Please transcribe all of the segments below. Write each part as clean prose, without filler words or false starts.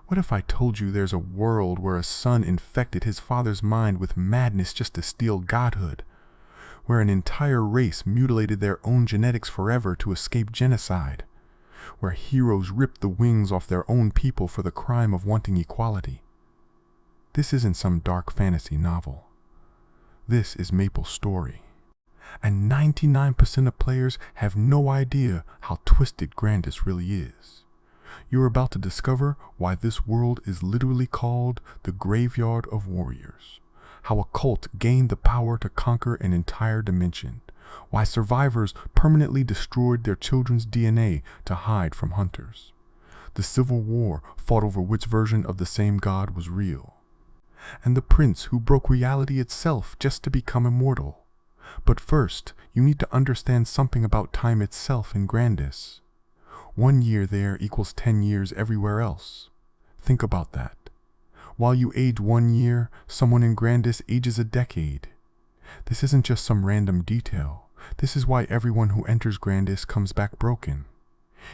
What if I told you there's a world where a son infected his father's mind with madness just to steal godhood? Where an entire race mutilated their own genetics forever to escape genocide? Where heroes ripped the wings off their own people for the crime of wanting equality? This isn't some dark fantasy novel. This is MapleStory. And 99% of players have no idea how twisted Grandis really is. You're about to discover why this world is literally called the Graveyard of Warriors. How a cult gained the power to conquer an entire dimension. Why survivors permanently destroyed their children's DNA to hide from hunters. The civil war fought over which version of the same god was real. And the prince who broke reality itself just to become immortal. But first, you need to understand something about time itself in Grandis. 1 year there equals 10 years everywhere else. Think about that. While you age 1 year, someone in Grandis ages a decade. This isn't just some random detail. This is why everyone who enters Grandis comes back broken.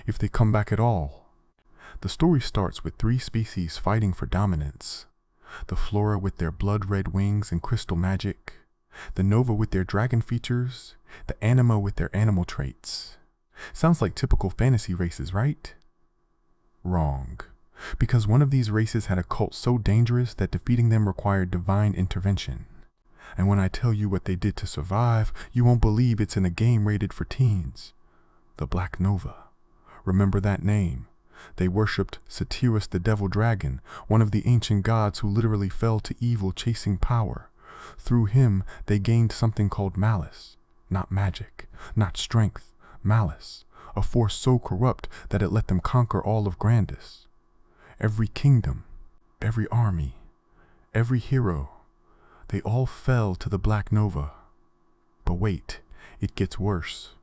If they come back at all. The story starts with 3 species fighting for dominance. The Flora with their blood-red wings and crystal magic. The Nova with their dragon features. The Anima with their animal traits. Sounds like typical fantasy races, right? Wrong. Because one of these races had a cult so dangerous that defeating them required divine intervention. And when I tell you what they did to survive, you won't believe it's in a game rated for teens. The Black Nova. Remember that name. They worshipped Satyrus the Devil Dragon, one of the ancient gods who literally fell to evil chasing power. Through him, they gained something called malice. Not magic, not strength. Malice, a force so corrupt that it let them conquer all of Grandis. Every kingdom, every army, every hero, they all fell to the Black Nova. But wait, it gets worse.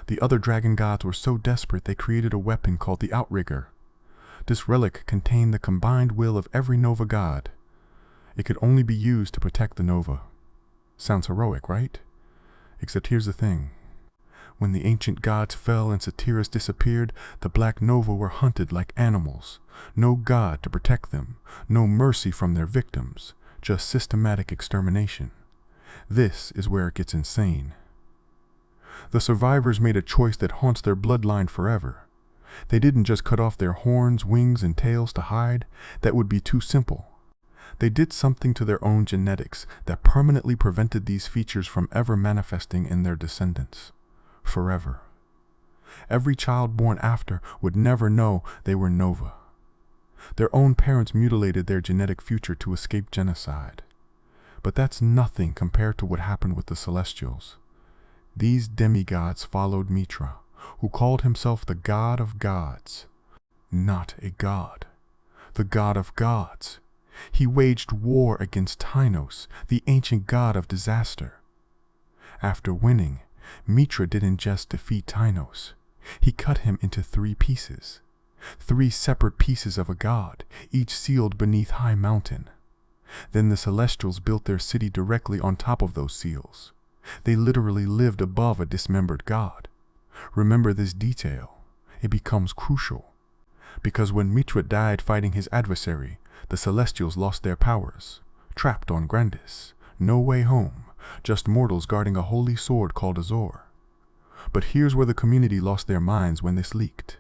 The other dragon gods were so desperate they created a weapon called the Outrigger. This relic contained the combined will of every Nova god. It could only be used to protect the Nova. Sounds heroic, right? Except here's the thing. When the ancient gods fell and Satyrus disappeared, the Black Nova were hunted like animals. No god to protect them, no mercy from their victims, just systematic extermination. This is where it gets insane. The survivors made a choice that haunts their bloodline forever. They didn't just cut off their horns, wings, and tails to hide. That would be too simple. They did something to their own genetics that permanently prevented these features from ever manifesting in their descendants. Forever. Every child born after would never know they were Nova. Their own parents mutilated their genetic future to escape genocide. But that's nothing compared to what happened with the Celestials. These demigods followed Mitra, who called himself the God of Gods. Not a god. The God of Gods. He waged war against Tynos, the ancient god of disaster. After winning, Mitra didn't just defeat Tynos. He cut him into 3 pieces. 3 separate pieces of a god, each sealed beneath high mountain. Then the Celestials built their city directly on top of those seals. They literally lived above a dismembered god. Remember this detail. It becomes crucial. Because when Mitra died fighting his adversary, the Celestials lost their powers. Trapped on Grandis. No way home. Just mortals guarding a holy sword called Azor. But here's where the community lost their minds when this leaked.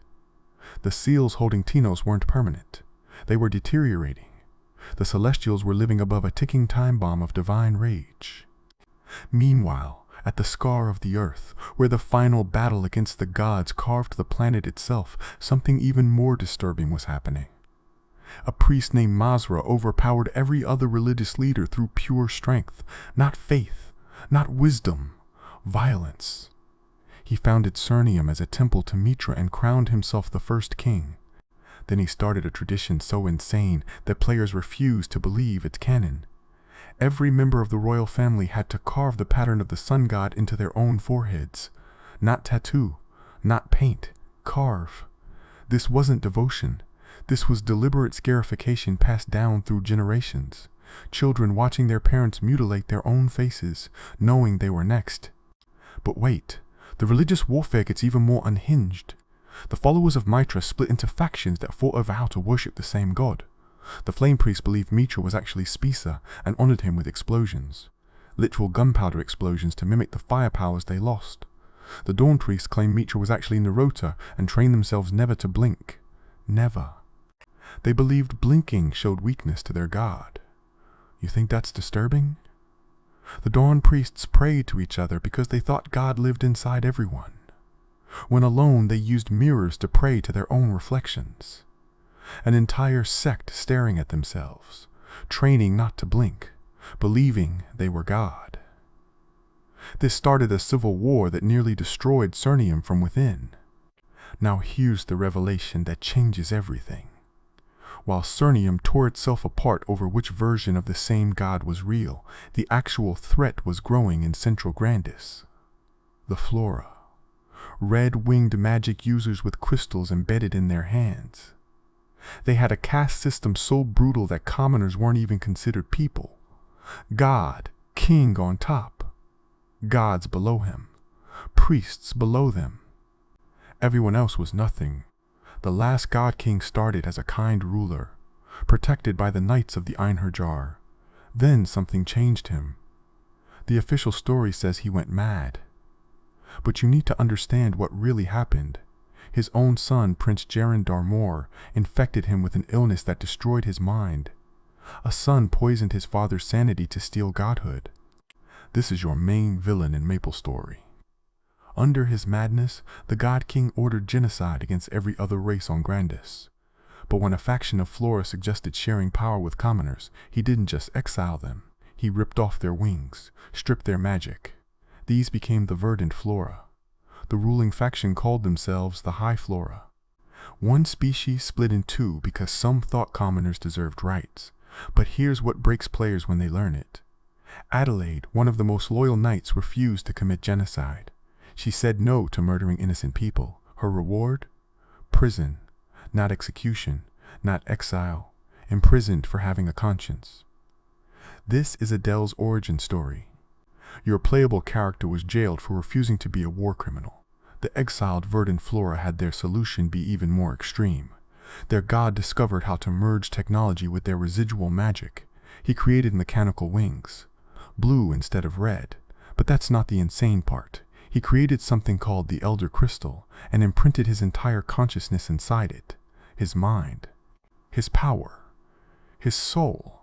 The seals holding Tynos weren't permanent. They were deteriorating. The Celestials were living above a ticking time bomb of divine rage. Meanwhile, at the scar of the earth, where the final battle against the gods carved the planet itself, something even more disturbing was happening. A priest named Mazra overpowered every other religious leader through pure strength, not faith, not wisdom, violence. He founded Cernium as a temple to Mitra and crowned himself the first king. Then he started a tradition so insane that players refused to believe it's canon. Every member of the royal family had to carve the pattern of the sun god into their own foreheads. Not tattoo, not paint, carve. This wasn't devotion. This was deliberate scarification passed down through generations. Children watching their parents mutilate their own faces, knowing they were next. But wait, the religious warfare gets even more unhinged. The followers of Mitra split into factions that fought over how to worship the same god. The Flame Priests believed Mitra was actually Spisa and honored him with explosions. Literal gunpowder explosions to mimic the fire powers they lost. The Dawn Priests claimed Mitra was actually Narota and trained themselves never to blink. Never. They believed blinking showed weakness to their god. You think that's disturbing? The Dawn Priests prayed to each other because they thought God lived inside everyone. When alone, they used mirrors to pray to their own reflections. An entire sect staring at themselves, training not to blink, believing they were God. This started a civil war that nearly destroyed Cernium from within. Now here's the revelation that changes everything. While Cernium tore itself apart over which version of the same god was real, the actual threat was growing in central Grandis. The Flora. Red-winged magic users with crystals embedded in their hands. They had a caste system so brutal that commoners weren't even considered people. God, king on top. Gods below him. Priests below them. Everyone else was nothing. The last God King started as a kind ruler, protected by the Knights of the Einherjar. Then something changed him. The official story says he went mad. But you need to understand what really happened. His own son, Prince Jaren Darmour, infected him with an illness that destroyed his mind. A son poisoned his father's sanity to steal godhood. This is your main villain in MapleStory. Under his madness, the God King ordered genocide against every other race on Grandis. But when a faction of Flora suggested sharing power with commoners, he didn't just exile them. He ripped off their wings, stripped their magic. These became the verdant Flora. The ruling faction called themselves the High Flora. One species split in two because some thought commoners deserved rights. But here's what breaks players when they learn it. Adelaide, one of the most loyal knights, refused to commit genocide. She said no to murdering innocent people. Her reward? Prison. Not execution, not exile. Imprisoned for having a conscience. This is Adele's origin story. Your playable character was jailed for refusing to be a war criminal. The exiled verdant Flora had their solution be even more extreme. Their god discovered how to merge technology with their residual magic. He created mechanical wings. Blue instead of red. But that's not the insane part. He created something called the Elder Crystal and imprinted his entire consciousness inside it. His mind. His power. His soul.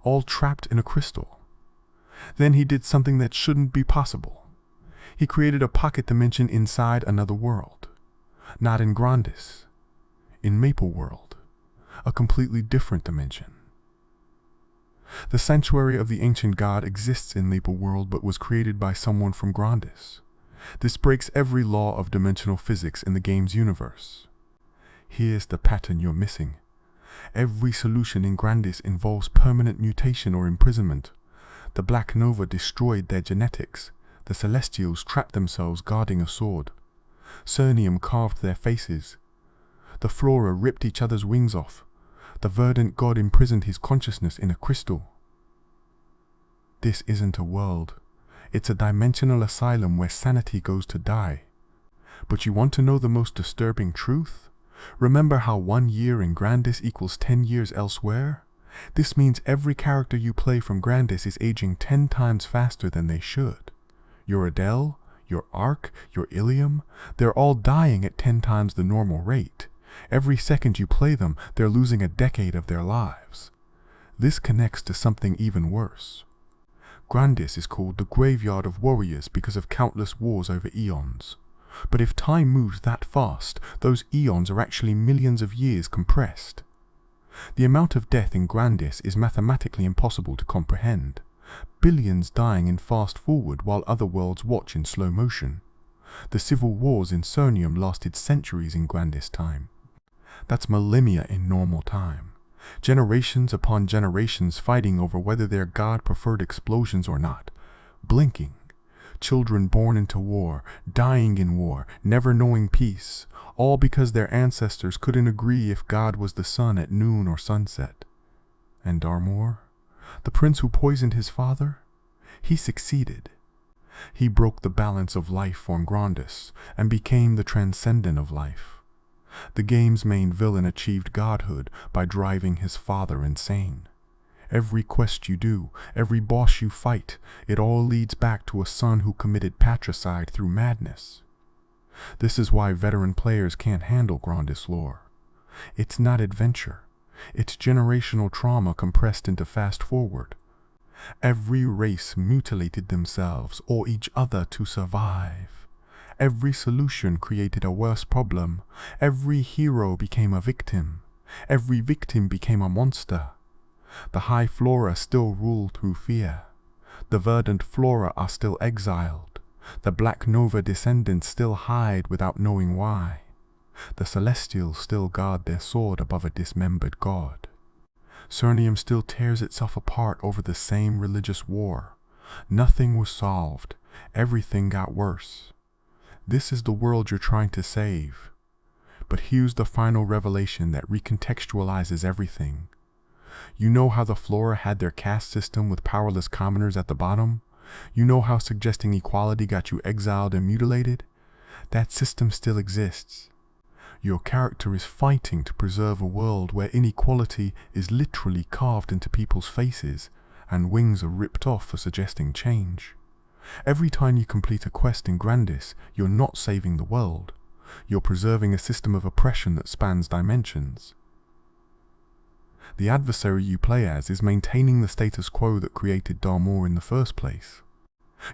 All trapped in a crystal. Then he did something that shouldn't be possible. He created a pocket dimension inside another world. Not in Grandis. In Maple World. A completely different dimension. The sanctuary of the ancient god exists in Maple World but was created by someone from Grandis. This breaks every law of dimensional physics in the game's universe. Here's the pattern you're missing. Every solution in Grandis involves permanent mutation or imprisonment. The Black Nova destroyed their genetics. The Celestials trapped themselves guarding a sword. Cernium carved their faces. The Flora ripped each other's wings off. The verdant god imprisoned his consciousness in a crystal. This isn't a world. It's a dimensional asylum where sanity goes to die. But you want to know the most disturbing truth? Remember how 1 year in Grandis equals 10 years elsewhere? This means every character you play from Grandis is aging 10 times faster than they should. Your Adele, your Ark, your Ilium, they're all dying at 10 times the normal rate. Every second you play them, they're losing a decade of their lives. This connects to something even worse. Grandis is called the Graveyard of Warriors because of countless wars over eons. But if time moves that fast, those eons are actually millions of years compressed. The amount of death in Grandis is mathematically impossible to comprehend. Billions dying in fast forward while other worlds watch in slow motion. The civil wars in Cernium lasted centuries in Grandis time. That's millennia in normal time. Generations upon generations fighting over whether their god preferred explosions or not. Blinking. Children born into war, dying in war, never knowing peace. All because their ancestors couldn't agree if God was the sun at noon or sunset. And Darmour? The prince who poisoned his father? He succeeded. He broke the balance of life on Grandis and became the transcendent of life. The game's main villain achieved godhood by driving his father insane. Every quest you do, every boss you fight, it all leads back to a son who committed patricide through madness. This is why veteran players can't handle Grandis lore. It's not adventure. It's generational trauma compressed into fast forward. Every race mutilated themselves or each other to survive. Every solution created a worse problem. Every hero became a victim. Every victim became a monster. The High Flora still rule through fear. The verdant Flora are still exiled. The Black Nova descendants still hide without knowing why. The Celestials still guard their sword above a dismembered god. Cernium still tears itself apart over the same religious war. Nothing was solved. Everything got worse. This is the world you're trying to save. But here's the final revelation that recontextualizes everything. You know how the Flora had their caste system with powerless commoners at the bottom? You know how suggesting equality got you exiled and mutilated? That system still exists. Your character is fighting to preserve a world where inequality is literally carved into people's faces and wings are ripped off for suggesting change. Every time you complete a quest in Grandis, you're not saving the world. You're preserving a system of oppression that spans dimensions. The adversary you play as is maintaining the status quo that created Darmour in the first place.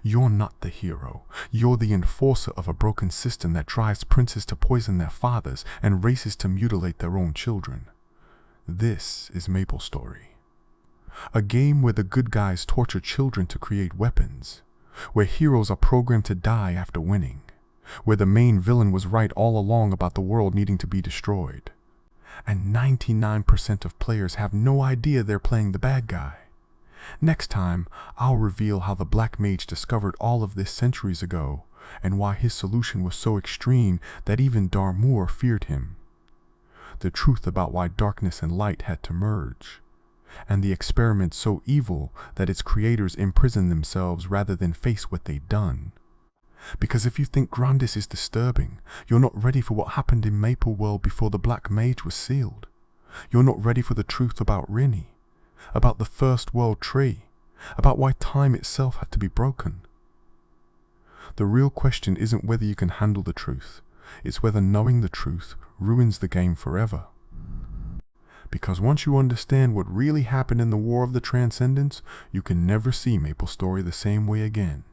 You're not the hero. You're the enforcer of a broken system that drives princes to poison their fathers and races to mutilate their own children. This is MapleStory. A game where the good guys torture children to create weapons. Where heroes are programmed to die after winning. Where the main villain was right all along about the world needing to be destroyed. And 99% of players have no idea they're playing the bad guy. Next time, I'll reveal how the Black Mage discovered all of this centuries ago, and why his solution was so extreme that even Darmour feared him. The truth about why darkness and light had to merge, and the experiment so evil that its creators imprisoned themselves rather than face what they'd done. Because if you think Grandis is disturbing, you're not ready for what happened in Maple World before the Black Mage was sealed. You're not ready for the truth about Rini, about the First World Tree, about why time itself had to be broken. The real question isn't whether you can handle the truth, it's whether knowing the truth ruins the game forever. Because once you understand what really happened in the War of the Transcendence, you can never see MapleStory the same way again.